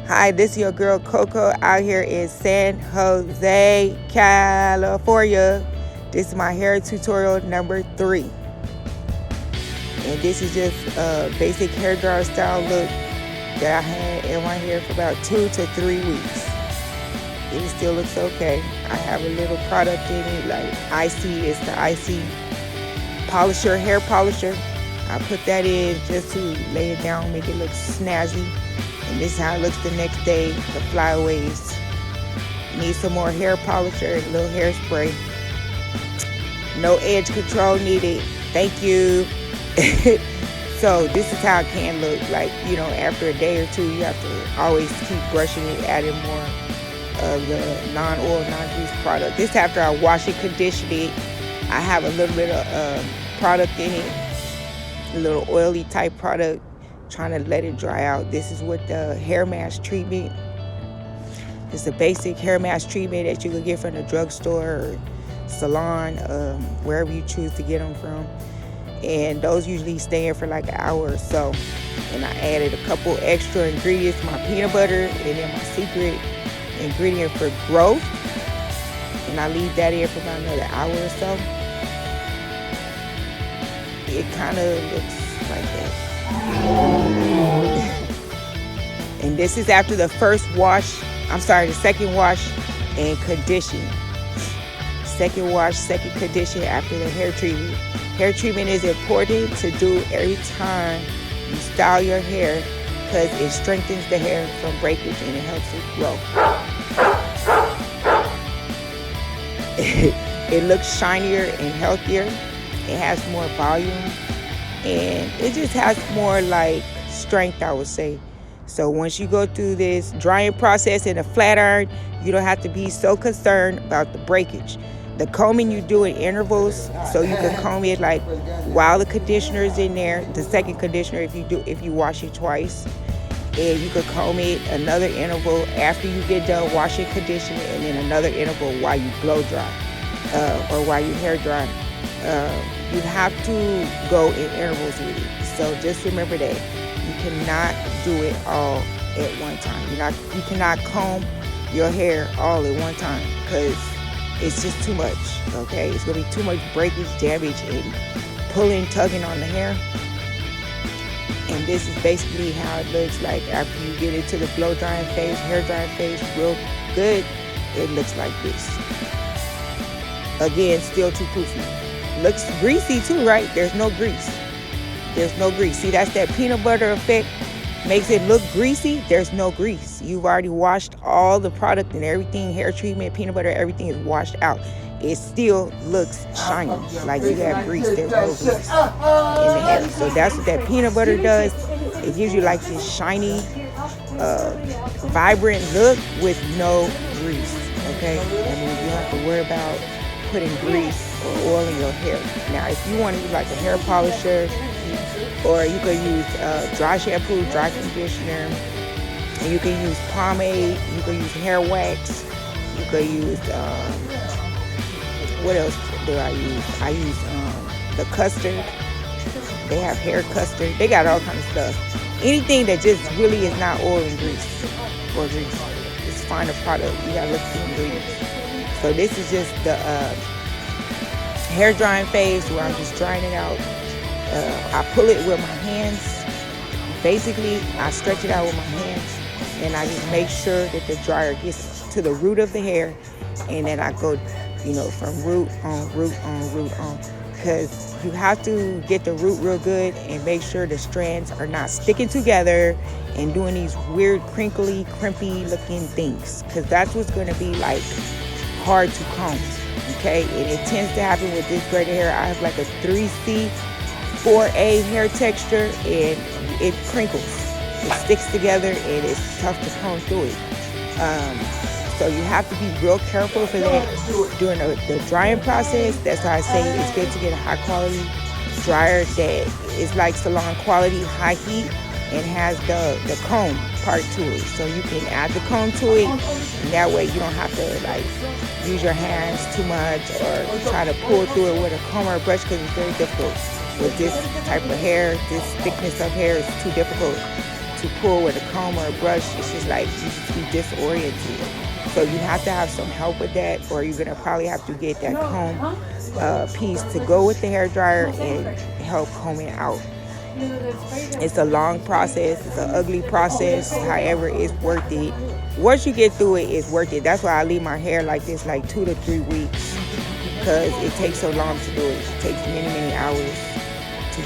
Hi, this is your girl Coco out here in San Jose, California. This is my hair tutorial number 3. And this is just a basic hair dryer style look that I had in my hair for about 2 to 3 weeks. It still looks okay. I have a little product in it, like Icy. It's the Icy Polisher, hair polisher. I put that in just to lay it down, make it look snazzy. And this is how it looks the next day, the flyaways. Need some more hair polisher and a little hairspray. No edge control needed. Thank you. So this is how it can look like, after a day or 2, you have to always keep brushing it, adding more of the non-oil, non-grease product. This after I wash it, condition it. I have a little bit of product in it, a little oily type product, trying to let it dry out. This is with the hair mask treatment. It's a basic hair mask treatment that you can get from the drugstore or salon, wherever you choose to get them from. And those usually stay in for like an hour or so. And I added a couple extra ingredients, my peanut butter, and then my secret ingredient for growth. And I leave that in for about another hour or so. It kind of looks like that. And this is after the second wash and condition. Second wash, second condition after the hair treatment. Hair treatment is important to do every time you style your hair because it strengthens the hair from breakage and it helps it grow. It looks shinier and healthier. It has more volume and it just has more like strength, I would say. So once you go through this drying process in a flat iron, you don't have to be so concerned about the breakage. The combing you do in intervals, so you can comb it like while the conditioner is in there. The second conditioner, if you wash it twice, and you could comb it another interval after you get done washing, conditioning, and then another interval while you blow dry or while you hair dry. You have to go in intervals with it. So just remember that you cannot do it all at one time. You cannot comb your hair all at one time because it's just too much, okay? It's gonna be too much breakage, damage, and pulling, tugging on the hair. And this is basically how it looks like after you get into the blow drying phase, hair drying phase, real good. It looks like this. Again, still too poofy. Looks greasy too, right? There's no grease. There's no grease. See, that's that peanut butter effect. Makes it look greasy. There's no grease. You've already washed all the product and everything, hair treatment, peanut butter, everything is washed out. It still looks shiny, like you have grease. There's no grease in the hair. So that's what that peanut butter does. It gives you like this shiny, vibrant look with no grease, okay? And then you don't have to worry about putting grease or oil in your hair. Now, if you want to use like a hair polisher, or you could use dry shampoo, dry conditioner, and you can use pomade, you can use hair wax, you could use, what else do I use? I use the custard. They have hair custard. They got all kinds of stuff. Anything that just really is not oil and grease or grease. Just find a product. You gotta look for the ingredients. So this is just the hair drying phase where I'm just drying it out. I pull it with my hands. Basically, I stretch it out with my hands, and I just make sure that the dryer gets to the root of the hair, and then I go, from root on, root on, root on, because you have to get the root real good and make sure the strands are not sticking together and doing these weird crinkly, crimpy looking things, because that's what's going to be like hard to comb, okay? And it tends to happen with this braided hair. I have like a 3C 4A hair texture, and it crinkles. It sticks together, and it's tough to comb through it. So you have to be real careful for that during the drying process. That's why I say it's good to get a high quality dryer that is like salon quality, high heat, and has the comb part to it. So you can add the comb to it, and that way you don't have to like use your hands too much or try to pull through it with a comb or a brush, because it's very difficult. With this type of hair, this thickness of hair is too difficult. to pull with a comb or a brush, it's just like you just be disoriented. So you have to have some help with that, or you're gonna probably have to get that comb piece to go with the hair dryer and help comb it out. It's a long process. It's an ugly process. However, it's worth it. Once you get through it, it's worth it. That's why I leave my hair like this, like 2 to 3 weeks, because it takes so long to do it. It takes many, many hours to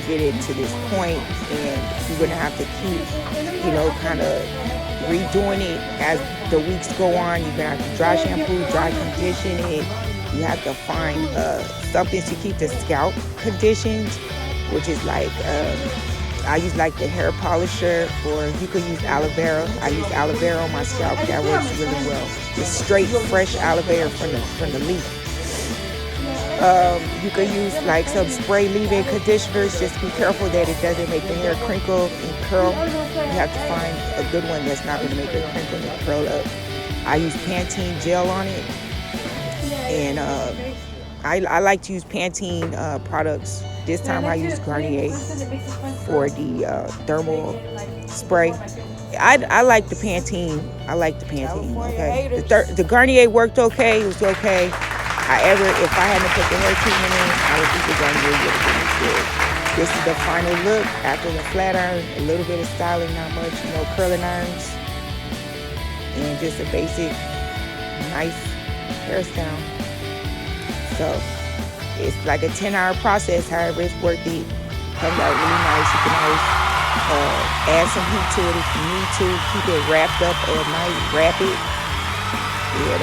get it to this point, and you're gonna have to keep, kind of redoing it as the weeks go on. You're gonna have to dry shampoo, dry condition it. You have to find something to keep the scalp conditioned, which is like I use like the hair polisher, or you could use aloe vera. I use aloe vera on my scalp. That works really well. Just straight, fresh aloe vera from the leaf. You could use like some spray leave-in conditioners. Just be careful that it doesn't make the hair crinkle and curl. You have to find a good one that's not going to make it crinkle and curl up. I use Pantene gel on it, and I like to use Pantene products. This time I use Garnier for the thermal spray. I like the Pantene. Okay, the Garnier worked okay. It was okay. However, if I hadn't put the hair treatment in, I would think the Garnier would have been good. This is the final look after the flat iron. A little bit of styling, not much, curling irons, and just a basic, nice hairstyle. So it's like a 10-hour process. However, it's worth it. Comes out really nice. You can always add some heat to it if you need to. Keep it wrapped up at night. Wrap it. And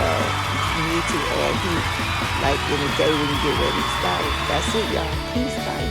you need to add heat like in the day when you get ready to style it. That's it, y'all. Peace, bye.